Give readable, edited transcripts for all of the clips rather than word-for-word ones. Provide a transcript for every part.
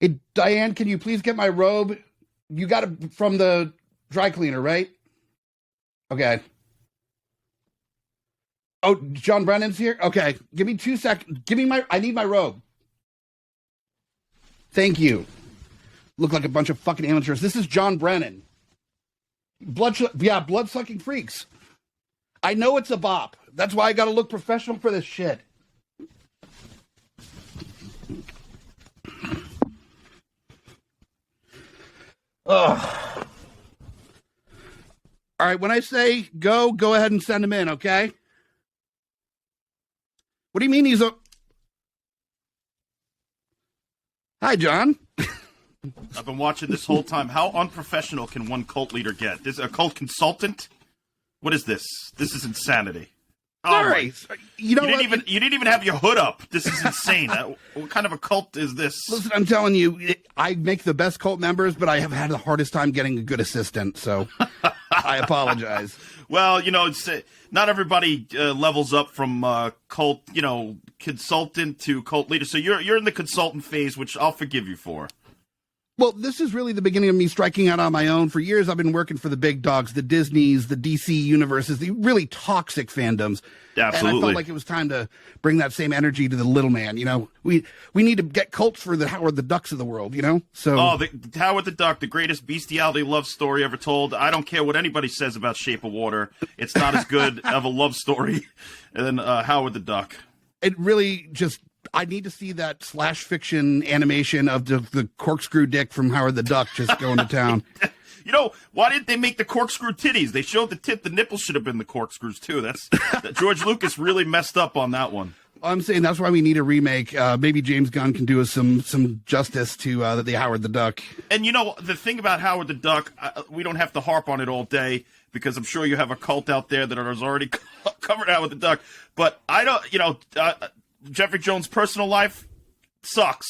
Hey, Diane, can you please get my robe? You got it from the dry cleaner, right? Okay. Oh, John Brennan's here? Okay. Give me 2 seconds. I need my robe. Thank you. Look like a bunch of fucking amateurs. This is John Brennan. Blood sucking freaks. I know it's a bop. That's why I got to look professional for this shit. Ugh. All right, when I say go ahead and send him in, okay? What do you mean he's a... Hi, John. I've been watching this whole time. How unprofessional can one cult leader get? This a cult consultant? What is this? This is insanity. Sorry. You know you didn't even have your hood up. This is insane. What kind of a cult is this? Listen, I'm telling you, I make the best cult members, but I have had the hardest time getting a good assistant, so I apologize. Well, not everybody levels up from cult, consultant to cult leader. So you're in the consultant phase, which I'll forgive you for. Well, this is really the beginning of me striking out on my own. For years, I've been working for the big dogs, the Disneys, the DC universes, the really toxic fandoms. Absolutely. And I felt like it was time to bring that same energy to the little man. We need to get cults for the Howard the Ducks of the world. So the Howard the Duck, the greatest bestiality love story ever told. I don't care what anybody says about Shape of Water. It's not as good of a love story than Howard the Duck. It really just... I need to see that slash fiction animation of the corkscrew dick from Howard the Duck just going to town. Why didn't they make the corkscrew titties? They showed the nipples should have been the corkscrews too. That George Lucas really messed up on that one. I'm saying that's why we need a remake. Maybe James Gunn can do us some justice to the Howard the Duck. And the thing about Howard the Duck, we don't have to harp on it all day because I'm sure you have a cult out there that has already covered Howard the Duck. But I don't, Jeffrey Jones' personal life sucks,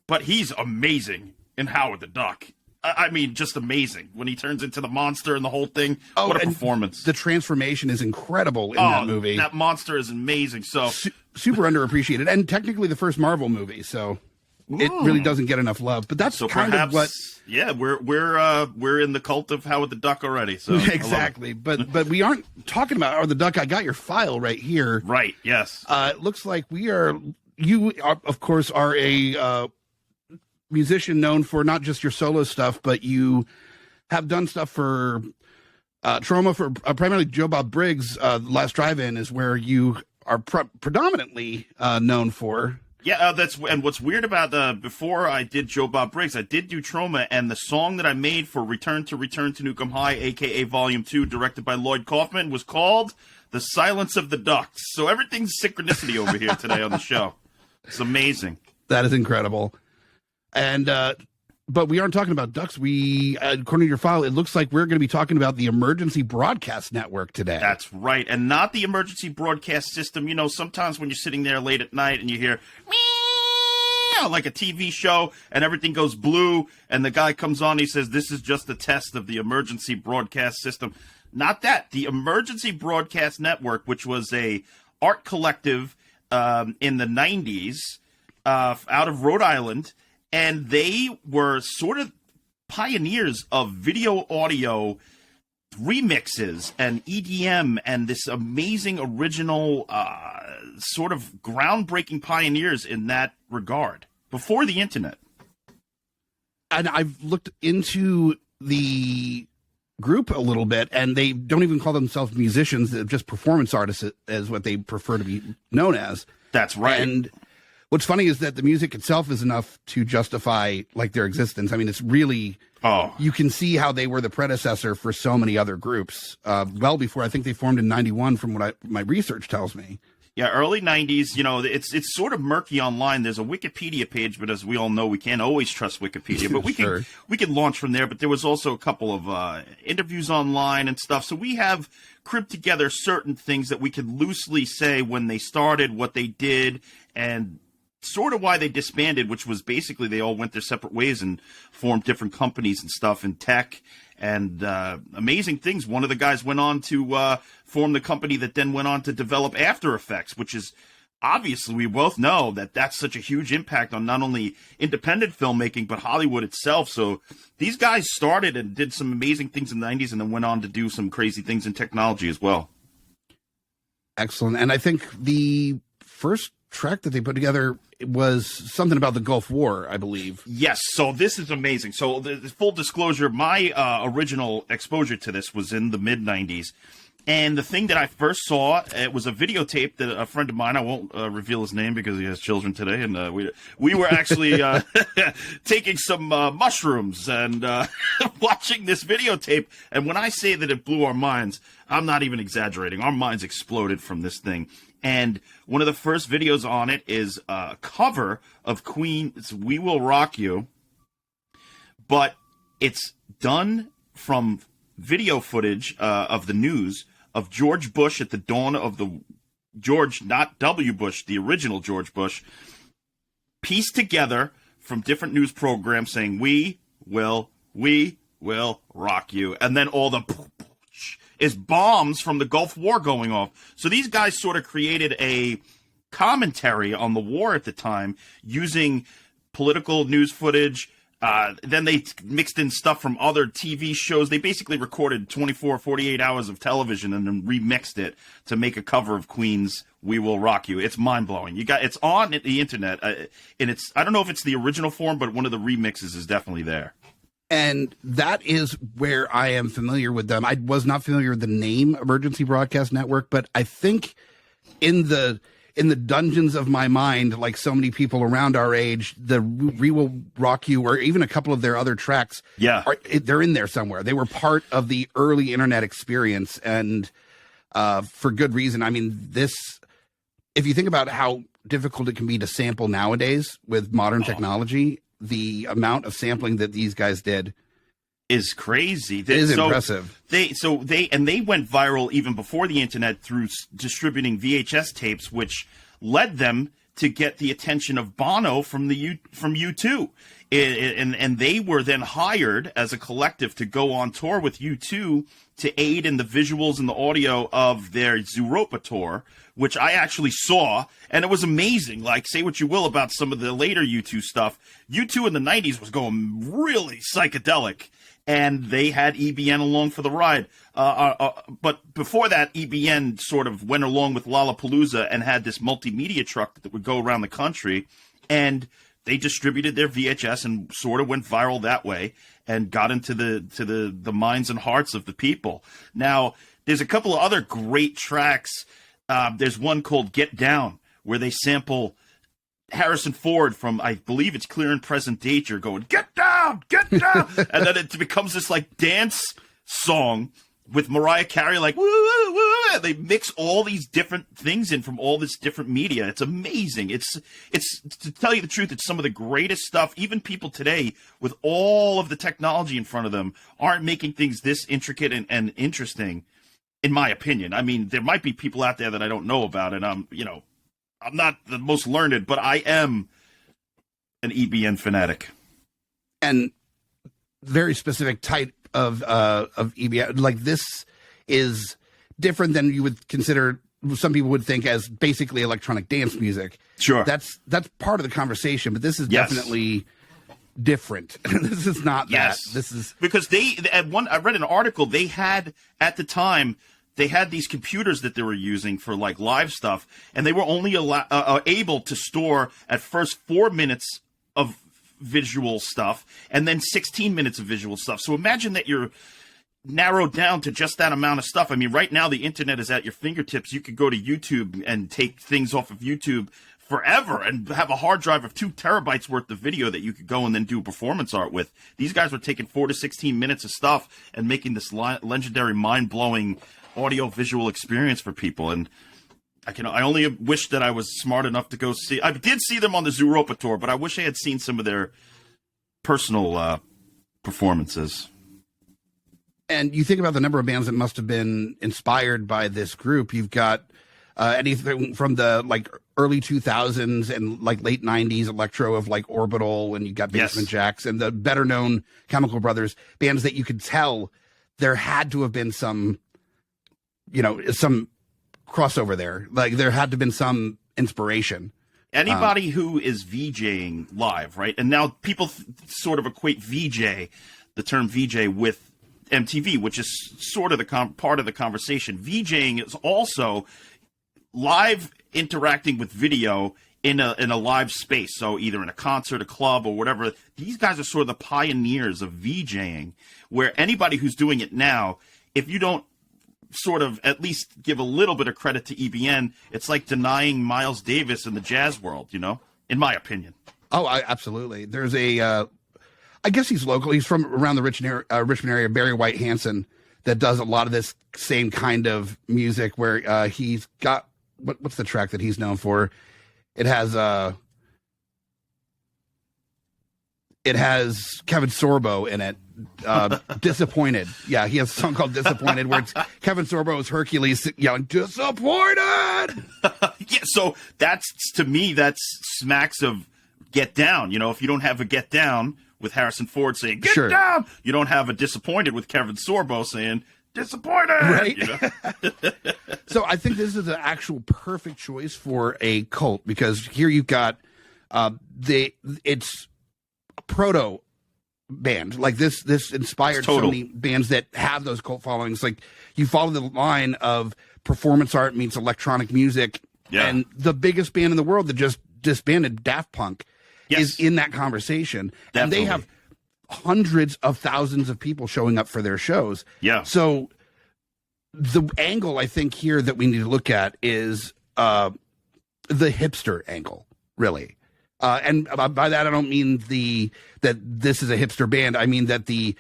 but he's amazing in Howard the Duck. I mean, just amazing when he turns into the monster and the whole thing. Oh, what a performance! The transformation is incredible in that movie. That monster is amazing. So super underappreciated, and technically the first Marvel movie. So it really doesn't get enough love. But that's kind of what. Yeah, we're in the cult of Howard the Duck already. So exactly, but we aren't talking about Howard the Duck. I got your file right here. Right. Yes. It looks like you are, of course, are a musician known for not just your solo stuff, but you have done stuff for Troma, for primarily Joe Bob Briggs. Last Drive-In is where you are predominantly known for. Yeah, and what's weird about before I did Joe Bob Briggs, I did do Troma, and the song that I made for Return to Nukem High, aka Volume 2, directed by Lloyd Kaufman, was called The Silence of the Ducks. So everything's synchronicity over here today on the show. It's amazing. That is incredible. And but we aren't talking about ducks. According to your file, it looks like we're going to be talking about the Emergency Broadcast Network today. That's right, and not the emergency broadcast system. Sometimes when you're sitting there late at night and you hear meow like a TV show and everything goes blue, and the guy comes on, he says, "This is just a test of the emergency broadcast system." Not that. The Emergency Broadcast Network, which was a art collective in the 90s out of Rhode Island. And they were sort of pioneers of video audio remixes and EDM and this amazing original sort of groundbreaking pioneers in that regard before the internet. And I've looked into the group a little bit, and they don't even call themselves musicians. They're just performance artists is what they prefer to be known as. That's right. And what's funny is that the music itself is enough to justify their existence. I mean, it's really, you can see how they were the predecessor for so many other groups. Well before, I think they formed in 91 from what my research tells me. Yeah, early 90s, it's sort of murky online. There's a Wikipedia page, but as we all know, we can't always trust Wikipedia. But we can launch from there. But there was also a couple of interviews online and stuff. So we have cribbed together certain things that we could loosely say when they started, what they did, and sort of why they disbanded, which was basically they all went their separate ways and formed different companies and stuff in tech and amazing things. One of the guys went on to form the company that then went on to develop After Effects, which is obviously we both know that that's such a huge impact on not only independent filmmaking, but Hollywood itself. So these guys started and did some amazing things in the 90s and then went on to do some crazy things in technology as well. Excellent. And I think the first track that they put together was something about the Gulf War, I believe. Yes. So this is amazing. So the full disclosure, my original exposure to this was in the mid-90s. And the thing that I first saw, it was a videotape that a friend of mine, I won't reveal his name because he has children today, and we were actually taking some mushrooms and watching this videotape. And when I say that it blew our minds, I'm not even exaggerating. Our minds exploded from this thing. And one of the first videos on it is a cover of Queen's "We Will Rock You," but it's done from video footage of the news of George Bush at the dawn of the George, not W. Bush, the original George Bush, pieced together from different news programs saying, we will rock you. And then all the is bombs from the Gulf War going off. So these guys sort of created a commentary on the war at the time using political news footage. Then they mixed in stuff from other TV shows. They basically recorded 24, 48 hours of television and then remixed it to make a cover of Queen's "We Will Rock You." It's mind-blowing. It's on the internet, and I don't know if it's the original form, but one of the remixes is definitely there. And that is where I am familiar with them. I was not familiar with the name Emergency Broadcast Network, but I think in the dungeons of my mind, like so many people around our age, the "We Will Rock You" or even a couple of their other tracks, they're in there somewhere. They were part of the early internet experience, and for good reason. I mean, if you think about how difficult it can be to sample nowadays with modern technology, the amount of sampling that these guys did is crazy. It is impressive. They went viral even before the internet through distributing VHS tapes, which led them to get the attention of Bono from U2. And they were then hired as a collective to go on tour with U2 to aid in the visuals and the audio of their Zooropa tour, which I actually saw, and it was amazing. Like, say what you will about some of the later U2 stuff. U2 in the 90s was going really psychedelic, and they had EBN along for the ride. But before that, EBN sort of went along with Lollapalooza and had this multimedia truck that would go around the country, and they distributed their VHS and sort of went viral that way and got into the minds and hearts of the people. Now, there's a couple of other great tracks. There's one called "Get Down," where they sample Harrison Ford from, I believe it's Clear and Present Danger, going, "Get down, get down." And then it becomes this like dance song with Mariah Carey, like, woo, woo, woo. They mix all these different things in from all this different media. It's amazing. It's to tell you the truth, it's some of the greatest stuff. Even people today, with all of the technology in front of them, aren't making things this intricate and interesting, in my opinion. I mean, there might be people out there that I don't know about, and I'm not the most learned, but I am an EBN fanatic. And very specific type of EBN. Like, this is different than you would consider, some people would think, as basically electronic dance music. Sure. That's part of the conversation, but this is definitely different. This is not that. This is because I read an article, they had at the time, they had these computers that they were using for like live stuff, and they were only able to store at first 4 minutes of visual stuff and then 16 minutes of visual stuff. So imagine that you're narrowed down to just that amount of stuff. I mean, right now the internet is at your fingertips. You could go to YouTube and take things off of YouTube forever and have a hard drive of 2 terabytes worth of video that you could go and then do performance art with. These guys were taking 4 to 16 minutes of stuff and making this legendary, mind-blowing audio-visual experience for people. And I only wish that I was smart enough to go see. I did see them on the Zooropa tour, but I wish I had seen some of their personal performances. And you think about the number of bands that must have been inspired by this group. You've got anything from the like early 2000s and like late 90s electro of like Orbital, and you got Basement Jacks and the better known Chemical Brothers, bands that you could tell there had to have been some crossover there. Like, there had to have been some inspiration. Anybody who is VJing live, right? And now people sort of equate VJ, the term VJ, with MTV, which is sort of the part of the conversation. VJing is also live interacting with video in a live space. So either in a concert, a club, or whatever. These guys are sort of the pioneers of VJing, where anybody who's doing it now, if you don't sort of at least give a little bit of credit to EBN, it's like denying Miles Davis in the jazz world, you know, in my opinion. Oh, absolutely. There's I guess he's local. He's from around the Richmond area, Barry White Hansen, that does a lot of this same kind of music where he's got, what's the track that he's known for? It has Kevin Sorbo in it. Disappointed. Yeah, he has a song called Disappointed where it's Kevin Sorbo's Hercules yelling, disappointed! Yeah, so that's, to me, that's smacks of Get Down. You know, if you don't have a Get Down with Harrison Ford saying, get Sure. down, you don't have a Disappointed with Kevin Sorbo saying, disappointed! Right? You know? So I think this is an actual perfect choice for a cult, because here you've got it's a proto band. Like this inspired so many bands that have those cult followings. Like, you follow the line of performance art meets electronic music, and the biggest band in the world that just disbanded, Daft Punk, is in that conversation. Definitely. And they have hundreds of thousands of people showing up for their shows. Yeah. So the angle I think here that we need to look at is the hipster angle, really. And by that, I don't mean that this is a hipster band. I mean that you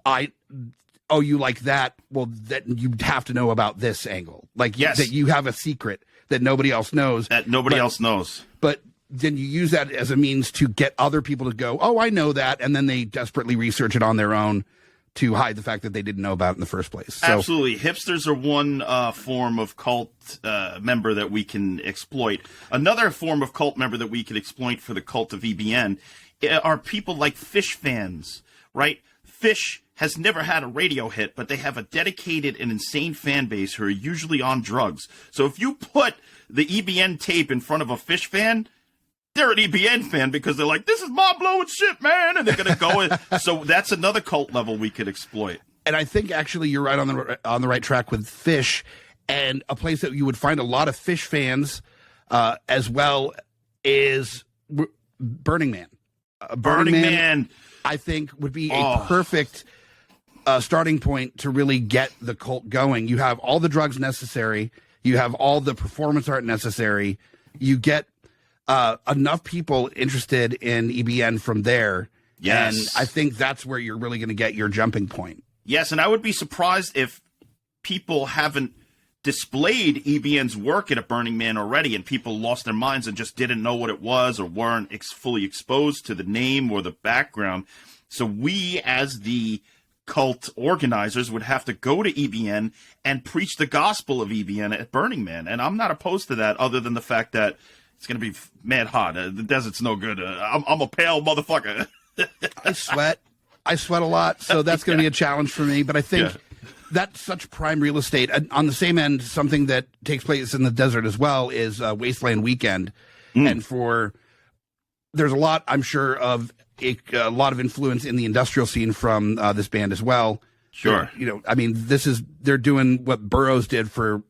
like that? Well, that you have to know about this angle. Like, that you have a secret that nobody else knows. But then you use that as a means to get other people to go, oh, I know that. And then they desperately research it on their own to hide the fact that they didn't know about it in the first place. So, absolutely. Hipsters are one form of cult member that we can exploit. Another form of cult member that we can exploit for the cult of EBN are people like Fish fans, right? Fish has never had a radio hit, but they have a dedicated and insane fan base who are usually on drugs. So if you put the EBN tape in front of a Fish fan, they're an EBN fan because they're like, this is mind-blowing shit, man, and they're going to go in. So that's another cult level we could exploit. And I think actually you're right on the right track with Fish, and a place that you would find a lot of Fish fans as well is Burning Man. Burning Man, I think, would be a perfect starting point to really get the cult going. You have all the drugs necessary. You have all the performance art necessary. You get enough people interested in EBN from there. Yes. And I think that's where you're really going to get your jumping point. Yes, and I would be surprised if people haven't displayed EBN's work at a Burning Man already and people lost their minds and just didn't know what it was or weren't fully exposed to the name or the background. So we, as the cult organizers, would have to go to EBN and preach the gospel of EBN at Burning Man. And I'm not opposed to that, other than the fact that it's going to be mad hot. The desert's no good. I'm a pale motherfucker. I sweat a lot, so that's going to be a challenge for me. But I think that's such prime real estate. On the same end, something that takes place in the desert as well is Wasteland Weekend. And there's a lot, I'm sure, of a lot of influence in the industrial scene from this band as well. Sure. You know, I mean, they're doing what Burroughs did for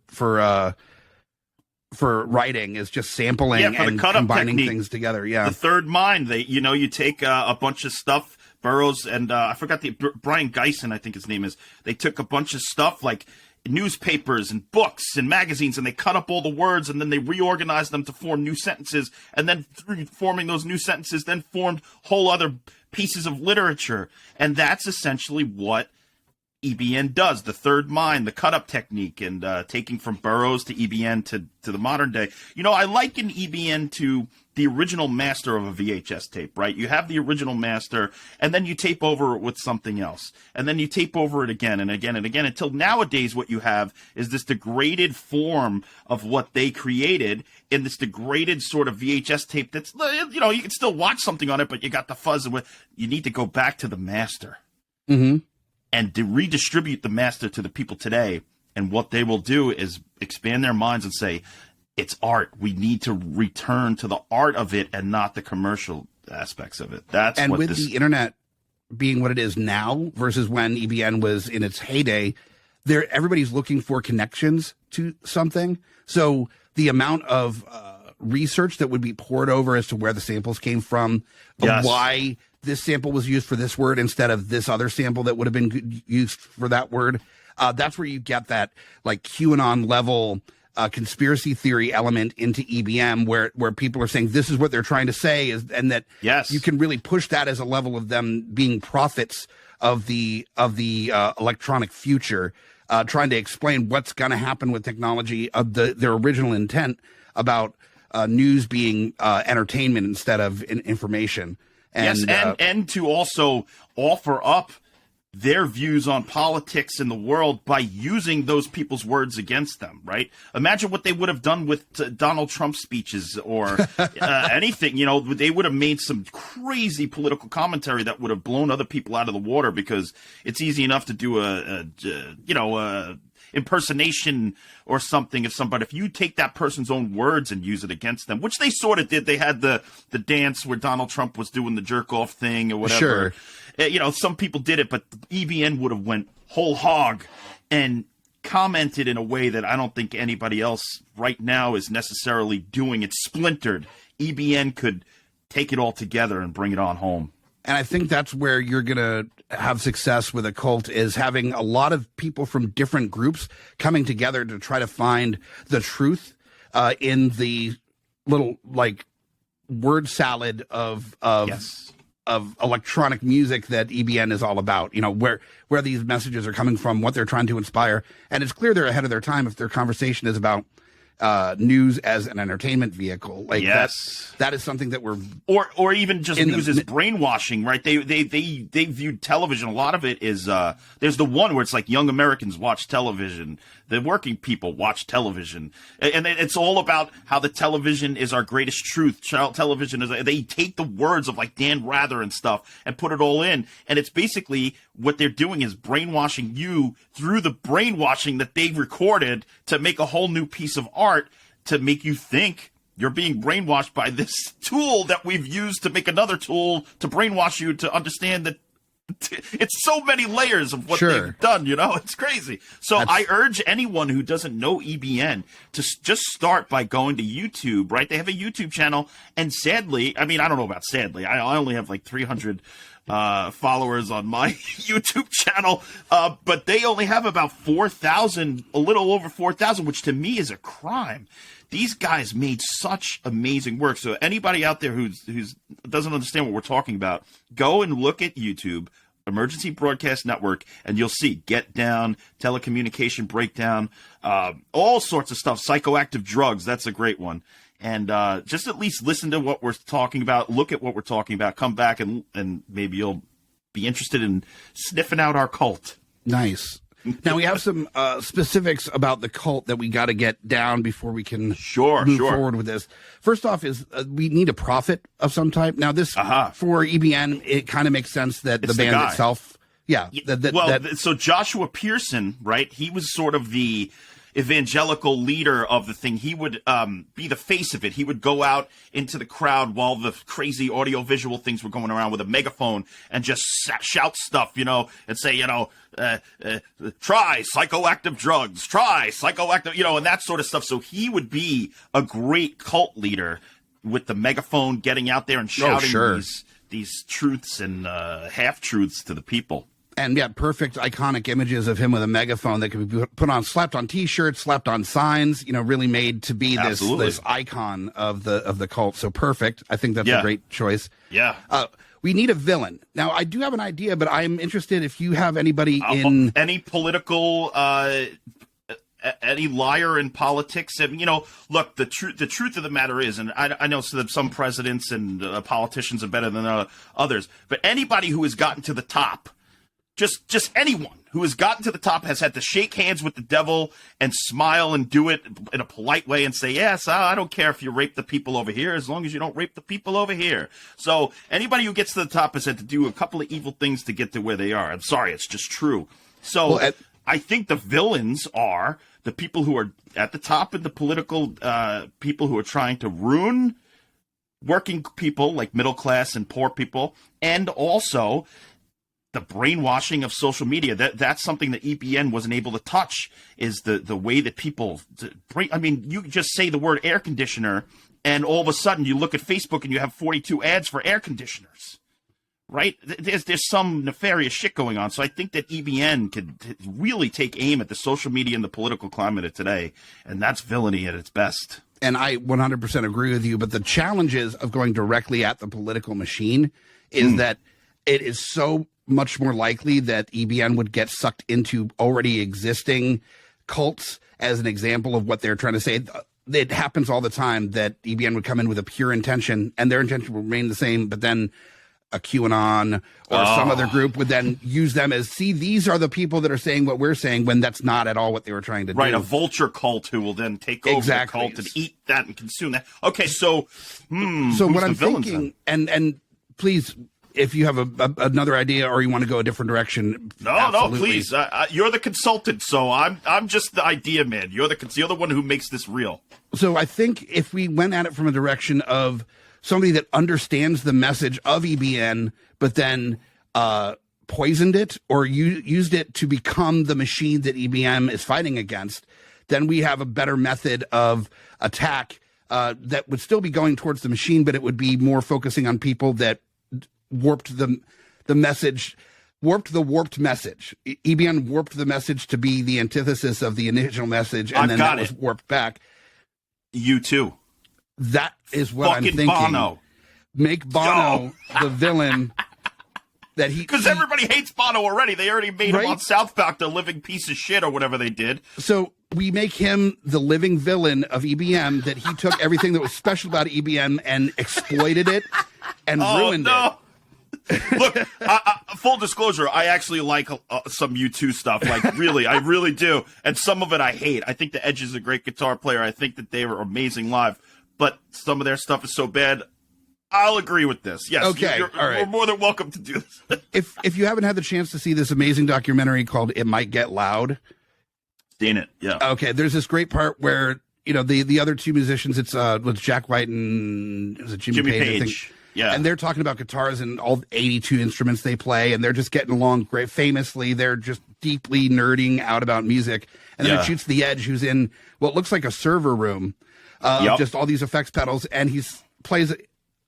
writing, is just sampling and combining things together. Yeah. The third mind, you take a bunch of stuff. Burroughs and I forgot Brian Geisen, I think his name is. They took a bunch of stuff like newspapers and books and magazines, and they cut up all the words, and then they reorganized them to form new sentences, and then through forming those new sentences, then formed whole other pieces of literature. And that's essentially what EBN does, the third mind, the cut-up technique, and taking from Burroughs to EBN to the modern day. You know, I liken EBN to the original master of a VHS tape, right? You have the original master, and then you tape over it with something else. And then you tape over it again and again and again, until nowadays what you have is this degraded form of what they created in this degraded sort of VHS tape that's, you know, you can still watch something on it, but you got the fuzz. You need to go back to the master. Mm-hmm. And to redistribute the master to the people today. And what they will do is expand their minds and say, it's art. We need to return to the art of it and not the commercial aspects of it. That's and what with the internet being what it is now versus when EBN was in its heyday, everybody's looking for connections to something. So the amount of research that would be poured over as to where the samples came from, why this sample was used for this word instead of this other sample that would have been used for that word. That's where you get that like QAnon level conspiracy theory element into EBM, where people are saying this is what they're trying to say, and that you can really push that as a level of them being prophets of the electronic future, trying to explain what's going to happen with technology, of their original intent about news being entertainment instead of information. And, and to also offer up their views on politics in the world by using those people's words against them, right? Imagine what they would have done with Donald Trump speeches or anything. You know, they would have made some crazy political commentary that would have blown other people out of the water, because it's easy enough to do a impersonation or something of somebody. If you take that person's own words and use it against them, which they sort of did. They had the dance where Donald Trump was doing the jerk off thing or whatever. Sure. You know, some people did it, but EBN would have went whole hog and commented in a way that I don't think anybody else right now is necessarily doing. It's splintered. EBN could take it all together and bring it on home. And I think that's where you're going to have success with a cult, is having a lot of people from different groups coming together to try to find the truth in the little like word salad of electronic music that EBN is all about. You know, where these messages are coming from, what they're trying to inspire. And it's clear they're ahead of their time if their conversation is about news as an entertainment vehicle. Like that is something that we're or even just news as brainwashing, right? They viewed television. A lot of it is there's the one where it's like young Americans watch television, the working people watch television, and it's all about how the television is our greatest truth. Television is, they take the words of like Dan Rather and stuff and put it all in, and it's basically what they're doing is brainwashing you through the brainwashing that they've recorded to make a whole new piece of art to make you think you're being brainwashed by this tool that we've used to make another tool to brainwash you to understand that it's so many layers of what they've done, you know? It's crazy. So I urge anyone who doesn't know EBN to just start by going to YouTube, right? They have a YouTube channel, and sadly, I mean, I don't know about sadly, I only have like 300 followers on my YouTube channel, but they only have about 4,000, a little over 4,000, which to me is a crime. These guys made such amazing work. So anybody out there who's doesn't understand what we're talking about, go and look at YouTube, Emergency Broadcast Network, and you'll see Get Down, Telecommunication Breakdown, all sorts of stuff. Psychoactive Drugs, that's a great one. And just at least listen to what we're talking about, look at what we're talking about, come back, and maybe you'll be interested in sniffing out our cult. Nice. Now, we have some specifics about the cult that we got to get down before we can move forward with this. First off is we need a prophet of some type. Now, this, for EBN, it kind of makes sense that the band itself. Yeah. So Joshua Pearson, right, he was sort of the evangelical leader of the thing. He would be the face of it. He would go out into the crowd while the crazy audio-visual things were going around with a megaphone and just shout stuff, you know, and say, you know, try psychoactive drugs, try psychoactive, you know, and that sort of stuff. So he would be a great cult leader with the megaphone, getting out there and shouting these truths and half-truths to the people. And yeah, perfect iconic images of him with a megaphone that could be put on, slapped on T-shirts, slapped on signs. You know, really made to be this icon of the cult. So perfect. I think that's a great choice. Yeah. We need a villain. Now, I do have an idea, but I'm interested if you have anybody in any political, any liar in politics. And, you know, look, the truth of the matter is, and I know that some presidents and politicians are better than others, but anybody who has gotten to the top. Just anyone who has gotten to the top has had to shake hands with the devil and smile and do it in a polite way and say, yes, I don't care if you rape the people over here as long as you don't rape the people over here. So anybody who gets to the top has had to do a couple of evil things to get to where they are. I'm sorry, it's just true. So I think the villains are the people who are at the top of the political people who are trying to ruin working people like middle class and poor people, and also the brainwashing of social media. That's something that EBN wasn't able to touch, is the way that people I mean, you just say the word air conditioner and all of a sudden you look at Facebook and you have 42 ads for air conditioners. Right? There's some nefarious shit going on. So I think that EBN could really take aim at the social media and the political climate of today, and that's villainy at its best. And I 100% agree with you, but the challenges of going directly at the political machine is that it is so much more likely that EBN would get sucked into already existing cults, as an example of what they're trying to say. It happens all the time that EBN would come in with a pure intention, and their intention will remain the same, but then a QAnon or some other group would then use them as, see, these are the people that are saying what we're saying, when that's not at all what they were trying to do. Right, a vulture cult who will then take over the cult and eat that and consume that. Okay, so what I'm thinking, and please, if you have another idea or you want to go a different direction, no, please. You're the consultant, so I'm just the idea man. You're the one who makes this real. So I think if we went at it from a direction of somebody that understands the message of EBN, but then poisoned it or used it to become the machine that EBN is fighting against, then we have a better method of attack that would still be going towards the machine, but it would be more focusing on people that warped the message, warped the warped message. EBN warped the message to be the antithesis of the initial message, and then that was warped back. You too. That is what I'm thinking. Bono. Make Bono the villain that he... Because everybody hates Bono already. They already made him on South Park the living piece of shit or whatever they did. So we make him the living villain of EBM, that he took everything that was special about EBM and exploited it and ruined it. Look, full disclosure, I actually like some U2 stuff. Like, really, I really do. And some of it I hate. I think the Edge is a great guitar player. I think that they were amazing live. But some of their stuff is so bad. I'll agree with this. Yes, okay, all right. You're more than welcome to do this. If you haven't had the chance to see this amazing documentary called "It Might Get Loud," seen it, yeah. Okay, there's this great part where the other two musicians, it's with Jack White and Jimmy Page, I think. Yeah, and they're talking about guitars and all 82 instruments they play, and they're just getting along great. Famously, they're just deeply nerding out about music, and then it shoots the Edge, who's in what looks like a server room. Just all these effects pedals, and he plays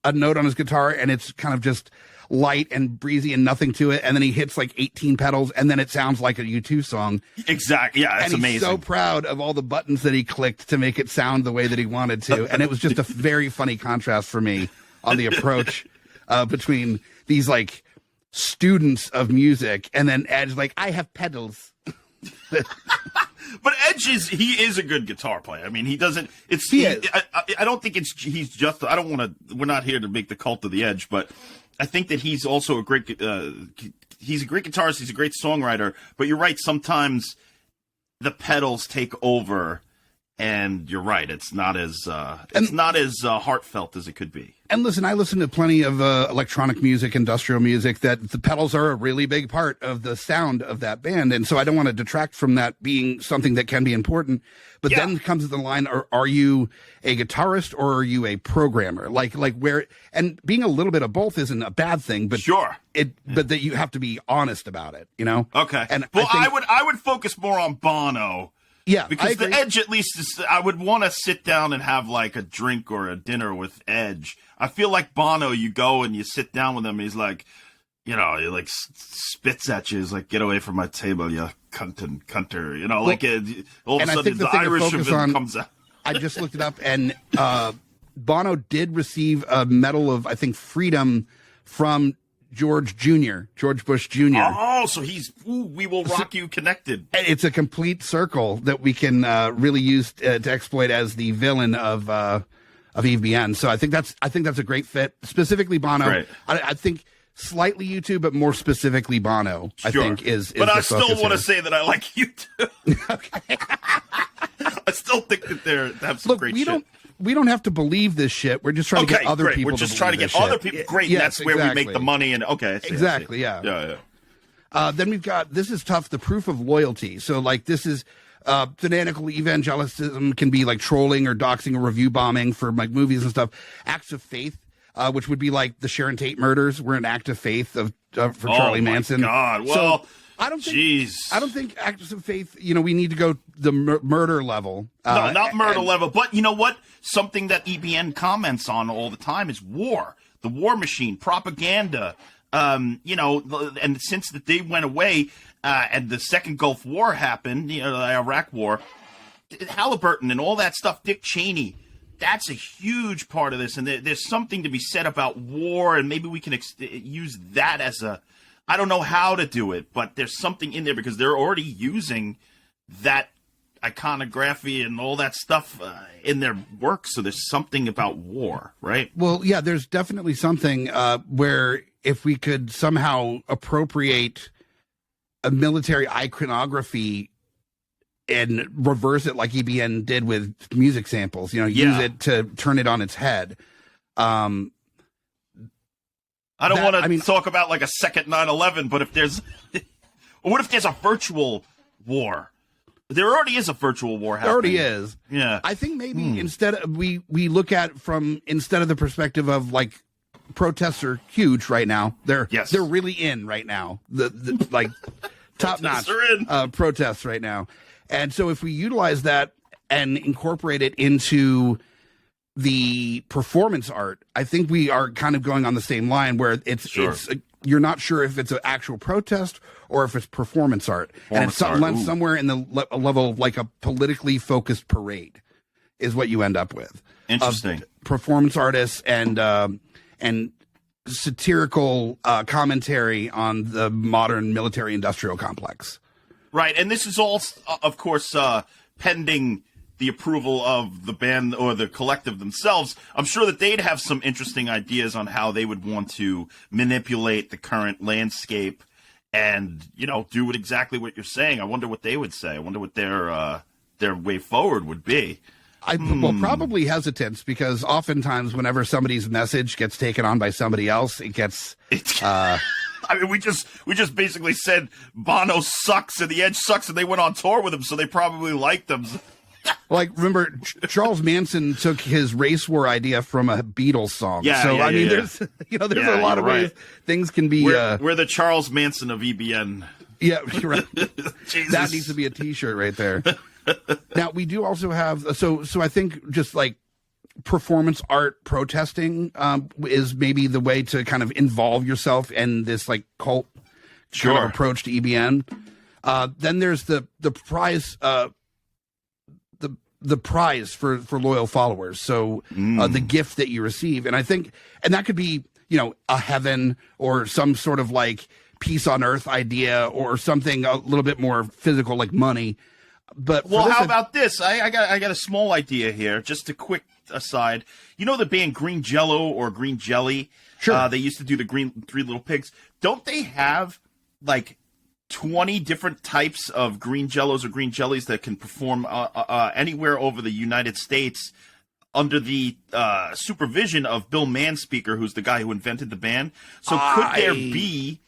a note on his guitar, and it's kind of just light and breezy and nothing to it, and then he hits like 18 pedals, and then it sounds like a U2 song. Exactly, yeah, that's amazing. He's so proud of all the buttons that he clicked to make it sound the way that he wanted to, and it was just a very funny contrast for me on the approach between these like students of music, and then Edge like, I have pedals. But Edge he is a good guitar player. I mean, he doesn't. I don't think he's just. I don't want to. We're not here to make the cult of the Edge, but I think that he's also a great. He's a great guitarist. He's a great songwriter. But you're right. Sometimes the pedals take over, and you're right. It's not as heartfelt as it could be. And listen, I listen to plenty of electronic music, industrial music, that the pedals are a really big part of the sound of that band. And so I don't want to detract from that being something that can be important. But then comes the line, are you a guitarist or are you a programmer? Like where, and being a little bit of both isn't a bad thing, but but that you have to be honest about it, Okay. And I would focus more on Bono. Yeah, because the Edge, at least, I would want to sit down and have like a drink or a dinner with Edge. I feel like Bono, you go and you sit down with him, he's like, he like spits at you. He's like, get away from my table, you cunter. All of a sudden the Irish of him comes out. I just looked it up, and Bono did receive a Medal of, I think, Freedom from George Bush Jr. Oh, so he's we will rock you connected. It's a complete circle that we can really use to exploit as the villain of EBN. So I think that's a great fit. Specifically Bono. Right. I think slightly U2, but more specifically Bono. Sure. I think is. But I still want to say that I like U2. Okay. I still think that they have some great shit. We don't have to believe this shit. We're just trying to get other people. We're just trying to get other people. Great. Yes, that's where we make the money. And exactly. Yeah. Yeah. Then we've got, this is tough, the proof of loyalty. So like this is Fanatical evangelicism can be like trolling or doxing or review bombing for like movies and stuff. Acts of faith, which would be like the Sharon Tate murders, were an act of faith for Charlie Manson. Oh my God! Well, so, I don't think acts of faith. We need to go the murder level. No, not murder level. But you know what? Something that EBN comments on all the time is war, the war machine, propaganda. And since they went away and the second Gulf War happened, the Iraq War, Halliburton and all that stuff, Dick Cheney. That's a huge part of this, and there's something to be said about war, and maybe we can use that as I don't know how to do it, but there's something in there because they're already using that iconography and all that stuff in their work, so there's something about war, right? Well, yeah, there's definitely something where if we could somehow appropriate a military iconography and reverse it like EBN did with music samples, use it to turn it on its head. I don't want to talk about like a second 9/11, but what if there's a virtual war? There already is a virtual war happening. There already is. Yeah. I think maybe instead we look at instead of the perspective of like protests are huge right now. They're really in right now. The like top notch protests right now. And so if we utilize that and incorporate it into the performance art, I think we are kind of going on the same line where it's you're not sure if it's an actual protest or if it's performance art. And it's somewhere in the level of like a politically focused parade is what you end up with. Interesting. Performance artists and satirical commentary on the modern military industrial complex. Right. And this is all, of course, pending the approval of the band or the collective themselves. I'm sure that they'd have some interesting ideas on how they would want to manipulate the current landscape and, do exactly what you're saying. I wonder what they would say. I wonder what their way forward would be. Well, probably hesitance, because oftentimes whenever somebody's message gets taken on by somebody else, it gets... I mean, we just basically said Bono sucks and The Edge sucks, and they went on tour with him, so they probably liked them. Like, remember, Charles Manson took his race war idea from a Beatles song. There's a lot of ways things can be. We're the Charles Manson of EBN. Yeah, you're right. That needs to be a T-shirt right there. Now we do also have so I think just like performance art protesting is maybe the way to kind of involve yourself in this like cult kind of approach to EBN. Then there's the prize. The prize for loyal followers. So the gift that you receive. And I think, and that could be, a heaven or some sort of like peace on earth idea or something a little bit more physical, like money. But how about this? I got a small idea here. Just a quick aside. You know the band Green Jello or Green Jelly? Sure. They used to do the Three Little Pigs. Don't they have like 20 different types of green jellos or green jellies that can perform anywhere over the United States under the supervision of Bill Manspeaker, who's the guy who invented the band? So could there be,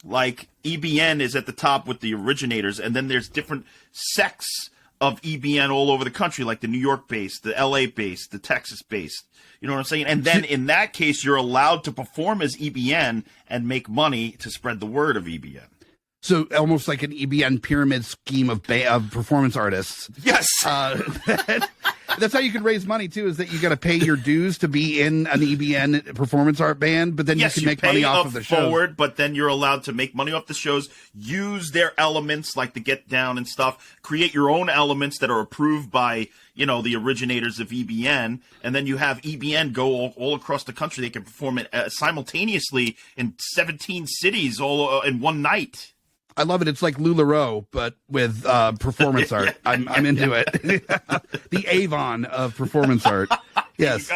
like, EBN is at the top with the originators, and then there's different sects of EBN all over the country, like the New York-based, the LA-based, the Texas-based. You know what I'm saying? And then in that case, you're allowed to perform as EBN and make money to spread the word of EBN. So almost like an EBN pyramid scheme of performance artists. Yes. That's how you can raise money, too, is that you got to pay your dues to be in an EBN performance art band, but then you can make money off of the shows. But then you're allowed to make money off the shows, use their elements like the Get Down and stuff, create your own elements that are approved by, the originators of EBN, and then you have EBN go all across the country. They can perform it simultaneously in 17 cities all in one night. I love it. It's like LuLaRoe, but with performance art. I'm into it. The Avon of performance art. Yes,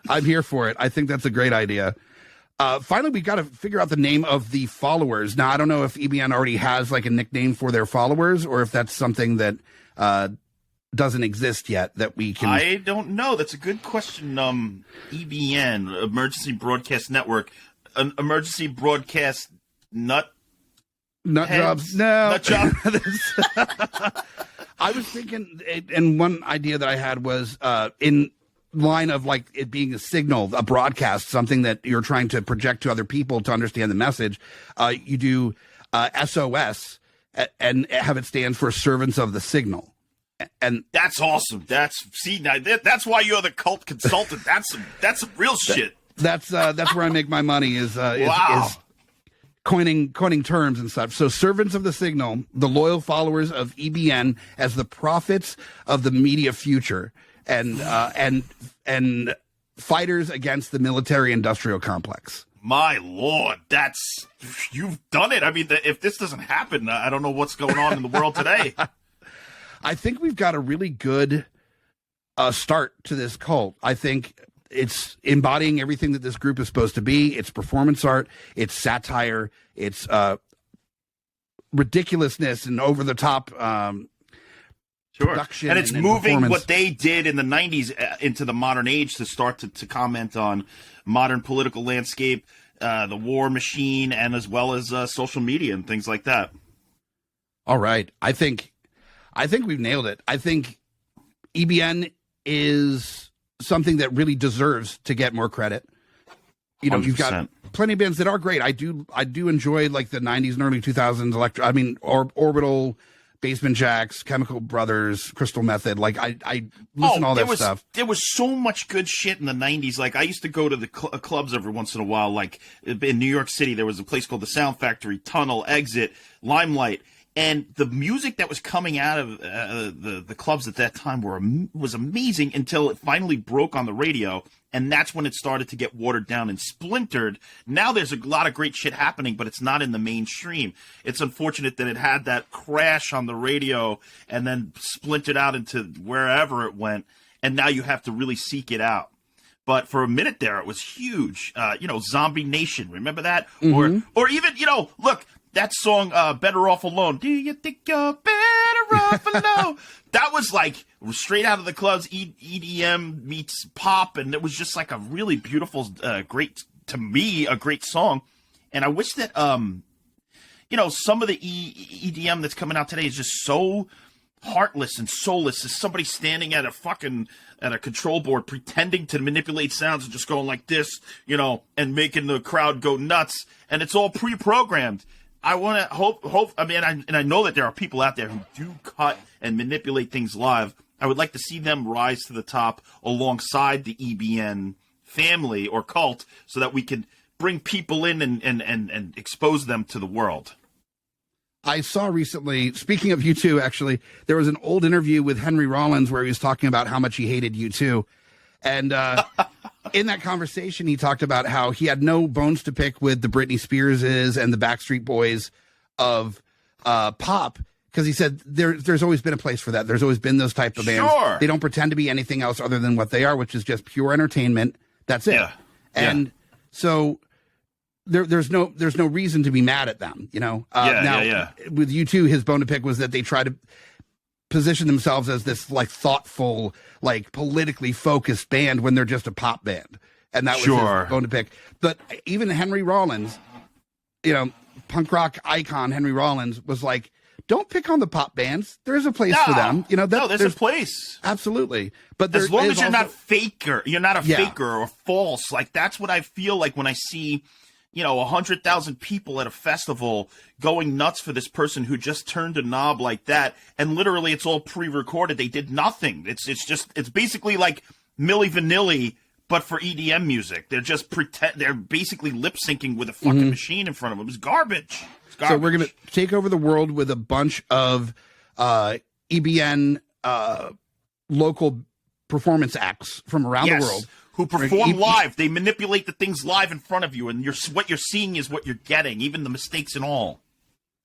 I'm here for it. I think that's a great idea. Finally, we got to figure out the name of the followers. Now, I don't know if EBN already has like a nickname for their followers, or if that's something that doesn't exist yet that we can. I don't know. That's a good question. EBN, Emergency Broadcast Network, an emergency broadcast nut jobs. No. Nut job. I was thinking, and one idea that I had was in line of like it being a signal, a broadcast, something that you're trying to project to other people to understand the message. You do SOS and have it stand for Servants of the Signal. And that's awesome. That's why you're the cult consultant. That's some real shit. That's where I make my money is wow. is coining terms and such. So Servants of the Signal, the loyal followers of EBN as the prophets of the media future, and fighters against the military industrial complex. My Lord, you've done it. I mean, if this doesn't happen, I don't know what's going on in the world today. I think we've got a really good start to this cult. I think it's embodying everything that this group is supposed to be. It's performance art. It's satire. It's ridiculousness and over the top production. And it's moving what they did in the 90s into the modern age to start to comment on modern political landscape, the war machine, and as well as social media and things like that. All right. I think we've nailed it. I think EBN is something that really deserves to get more credit. You know, 100%. You've got plenty of bands that are great. I do enjoy like the 90s and early 2000s Orbital, Basement Jacks, Chemical Brothers, Crystal Method. Like I listen to all that stuff. There was so much good shit in the 90s. Like I used to go to the clubs every once in a while. Like in New York City, there was a place called the Sound Factory, Tunnel, Exit, Limelight. And the music that was coming out of the clubs at that time was amazing until it finally broke on the radio. And that's when it started to get watered down and splintered. Now there's a lot of great shit happening, but it's not in the mainstream. It's unfortunate that it had that crash on the radio and then splintered out into wherever it went. And now you have to really seek it out. But for a minute there, it was huge. Zombie Nation. Remember that? Mm-hmm. Or even, look. That song, Better Off Alone. Do you think you're better off alone? That was like straight out of the clubs, EDM meets pop, and it was just like a really beautiful, great song. And I wish that, some of the EDM that's coming out today is just so heartless and soulless. Is somebody standing at a control board pretending to manipulate sounds and just going like this, and making the crowd go nuts, and it's all pre-programmed. I want to hope. I mean, I know that there are people out there who do cut and manipulate things live. I would like to see them rise to the top alongside the EBN family or cult, so that we can bring people in and expose them to the world. I saw recently, speaking of U2, actually, there was an old interview with Henry Rollins where he was talking about how much he hated U2. And in that conversation, he talked about how he had no bones to pick with the Britney Spearses and the Backstreet Boys of pop, because he said there's always been a place for that. There's always been those type of bands. Sure. They don't pretend to be anything else other than what they are, which is just pure entertainment. That's it. Yeah. And so there's no reason to be mad at them, Now, with U2, his bone to pick was that they try to position themselves as this like thoughtful, like politically focused band when they're just a pop band. And that was his bone to pick. But even Henry Rollins, punk rock icon Henry Rollins was like, don't pick on the pop bands. There's a place for them. There's a place. Absolutely. But as long as you're not a faker or false. Like that's what I feel like when I see 100,000 people at a festival going nuts for this person who just turned a knob like that, and literally it's all pre-recorded. They did nothing. It's basically like Milli Vanilli, but for EDM music. They're just they're basically lip syncing with a fucking machine in front of them. It's garbage. So we're gonna take over the world with a bunch of EBN local performance acts from around the world. Who perform live. They manipulate the things live in front of you, and what you're seeing is what you're getting, even the mistakes and all.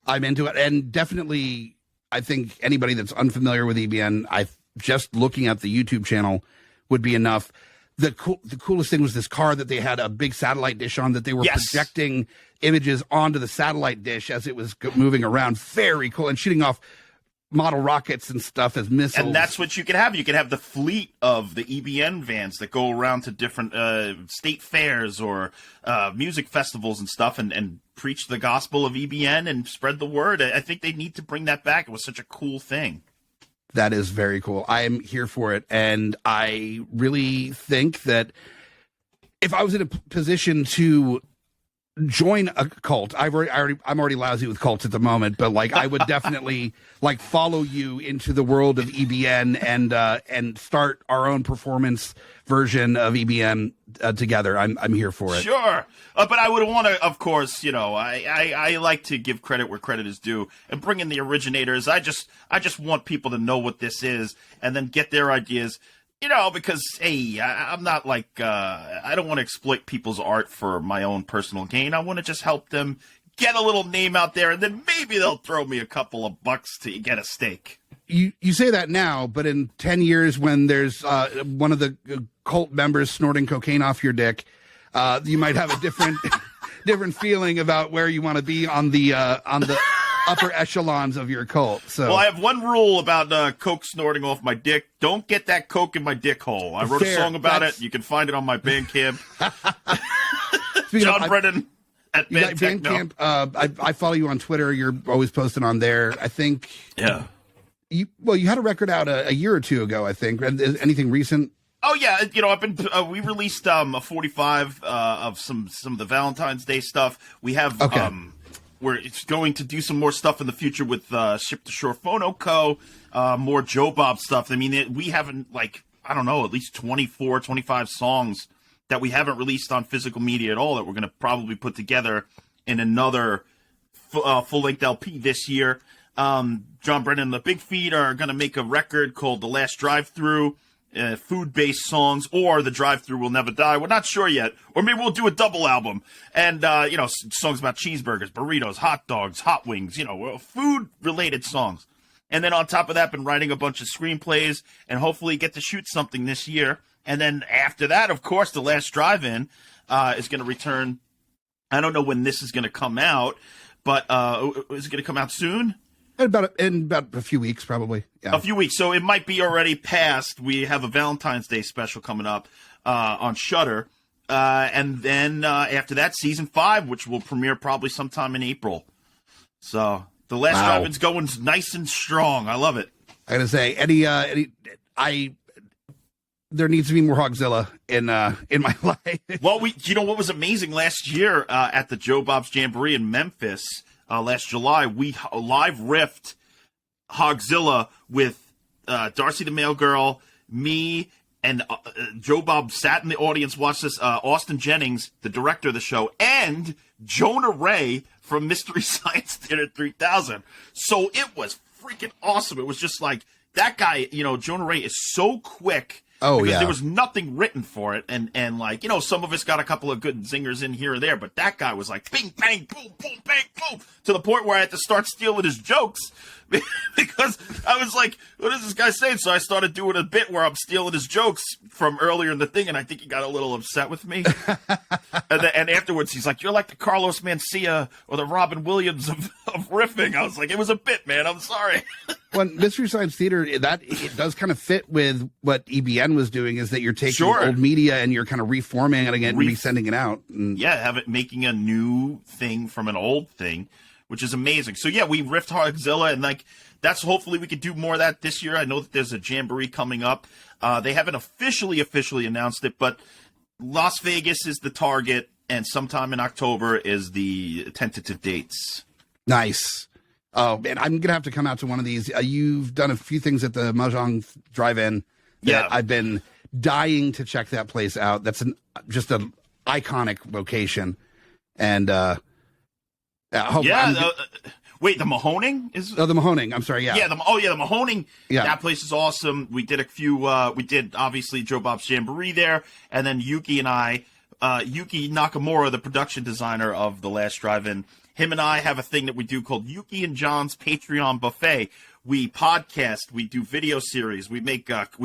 I'm into it, and definitely, I think anybody that's unfamiliar with EBN, just looking at the YouTube channel would be enough. The coolest thing was this car that they had a big satellite dish on that they were projecting images onto the satellite dish as it was moving around. Very cool, and shooting off model rockets and stuff as missiles. And that's what you could have. You could have the fleet of the EBN vans that go around to different state fairs or music festivals and stuff and preach the gospel of EBN and spread the word. I think they need to bring that back. It was such a cool thing. That is very cool. I am here for it. And I really think that if I was in a position to join a cult, I'm already lousy with cults at the moment, but like I would definitely like follow you into the world of EBN and start our own performance version of EBN together. I'm here for it. Sure. But I would want to, of course, you know, I like to give credit where credit is due and bring in the originators. I just want people to know what this is and then get their ideas. You know, because, hey, I'm not like, I don't want to exploit people's art for my own personal gain. I want to just help them get a little name out there, and then maybe they'll throw me a couple of bucks to get a steak. You say that now, but in 10 years when there's one of the cult members snorting cocaine off your dick, you might have a different feeling about where you want to be on the upper echelons of your cult. So, well, I have one rule about coke snorting off my dick. Don't get that coke in my dick hole. I wrote a song about it. You can find it on my Bandcamp. John Brennan at Bandcamp. I follow you on Twitter. You're always posting on there. I think. Yeah. You had a record out a year or two ago, I think. Anything recent? Oh yeah, you know, I've been. We released a 45 of some of the Valentine's Day stuff. We have. Okay. We're going to do some more stuff in the future with Ship to Shore Phono Co., more Joe Bob stuff. I mean, we haven't, like, I don't know, at least 24, 25 songs that we haven't released on physical media at all that we're going to probably put together in another full-length LP this year. John Brennan and the Big Feet are going to make a record called The Last Drive-Thru. Food-based songs, or The Drive-Thru Will Never Die. We're not sure yet. Or maybe we'll do a double album. And, you know, songs about cheeseburgers, burritos, hot dogs, hot wings, you know, food-related songs. And then on top of that, been writing a bunch of screenplays and hopefully get to shoot something this year. And then after that, of course, The Last Drive-In is going to return. I don't know when this is going to come out, but is it going to come out soon? In about a few weeks, probably. Yeah. A few weeks. So it might be already past. We have a Valentine's Day special coming up on Shudder. And then after that, season 5, which will premiere probably sometime in April. So The Last Drive-In's going nice and strong. I love it. I gotta say, there needs to be more Hogzilla in my life. Well, you know what was amazing last year at the Joe Bob's Jamboree in Memphis? Last July, we live riffed Hogzilla with Darcy the Mail Girl, me, and Joe Bob sat in the audience, watched this, Austin Jennings, the director of the show, and Jonah Ray from Mystery Science Theater 3000. So it was freaking awesome. It was just like, that guy, you know, Jonah Ray is so quick. Oh, because yeah. There was nothing written for it, and like, you know, some of us got a couple of good zingers in here or there, but that guy was like, bing, bang, boom, boom, bang, boom, to the point where I had to start stealing his jokes because I was like, what is this guy saying? So I started doing a bit where I'm stealing his jokes from earlier in the thing, and I think he got a little upset with me. and afterwards, he's like, you're like the Carlos Mencia or the Robin Williams of riffing. I was like, it was a bit, man. I'm sorry. When Mystery Science Theater, it does kind of fit with what EBN was doing, is that you're taking old media and you're kind of reforming it again and resending it out. And making a new thing from an old thing, which is amazing. So yeah, we riffed Hogzilla, and like, that's, hopefully we could do more of that this year. I know that there's a Jamboree coming up. They haven't officially announced it, but Las Vegas is the target, and sometime in October is the tentative dates. Nice. Oh, man, I'm going to have to come out to one of these. You've done a few things at the Mahjong Drive-In that I've been dying to check that place out. That's just an iconic location. And wait, the Mahoning is? Oh, the Mahoning. I'm sorry. Yeah. The Mahoning. Yeah. That place is awesome. We did a few. We did obviously Joe Bob's Jamboree there, and then Yuki and I, Yuki Nakamura, the production designer of The Last Drive-In. Him and I have a thing that we do called Yuki and John's Patreon Buffet. We podcast, we do video series, we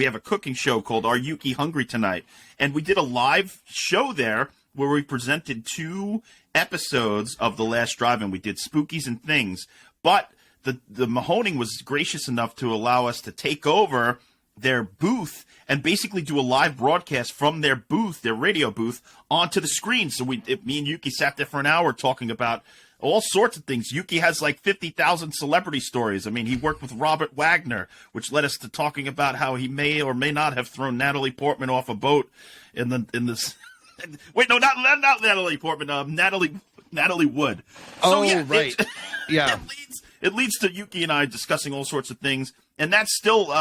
have a cooking show called Are Yuki Hungry Tonight? And we did a live show there where we presented 2 episodes of The Last Drive-In. We did Spookies and Things. But the Mahoning was gracious enough to allow us to take over their booth and basically do a live broadcast from their booth, their radio booth, onto the screen. So me and Yuki sat there for an hour talking about all sorts of things. Yuki has like 50,000 celebrity stories. I mean, he worked with Robert Wagner, which led us to talking about how he may or may not have thrown Natalie Portman off a boat in this. Wait, no, not Natalie Portman. Natalie Wood. So, yeah, right. Yeah. It leads to Yuki and I discussing all sorts of things. And that's still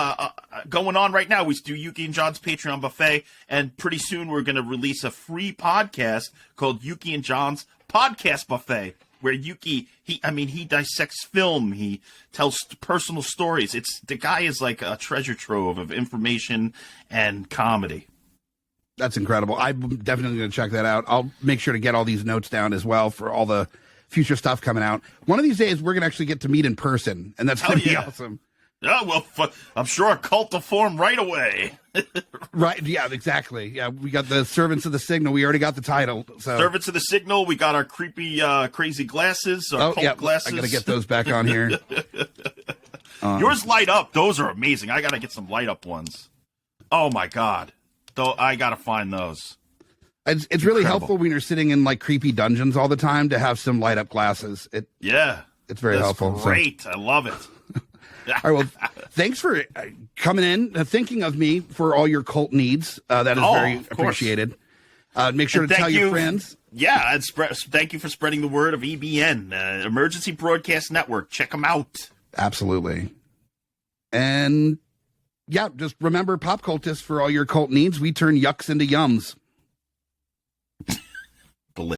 going on right now. We do Yuki and John's Patreon buffet, and pretty soon we're going to release a free podcast called Yuki and John's Podcast Buffet, where Yuki, he dissects film. He tells personal stories. The guy is like a treasure trove of information and comedy. That's incredible. I'm definitely going to check that out. I'll make sure to get all these notes down as well for all the future stuff coming out. One of these days, we're going to actually get to meet in person, and that's going to be awesome. Oh, well, I'm sure a cult will form right away. Right, yeah, exactly. Yeah, we got the Servants of the Signal. We already got the title. So. Servants of the Signal. We got our creepy, crazy glasses, our cult glasses. I got to get those back on here. Yours light up. Those are amazing. I got to get some light up ones. Oh, my God. Though I got to find those. It's really helpful when you're sitting in like creepy dungeons all the time to have some light up glasses. It's very helpful. Great. So. I love it. All right, well, thanks for coming in, thinking of me for all your cult needs. That is very appreciated. Make sure to tell your friends. Yeah, and thank you for spreading the word of EBN, Emergency Broadcast Network. Check them out. Absolutely. And, yeah, just remember PopCultist for all your cult needs. We turn yucks into yums.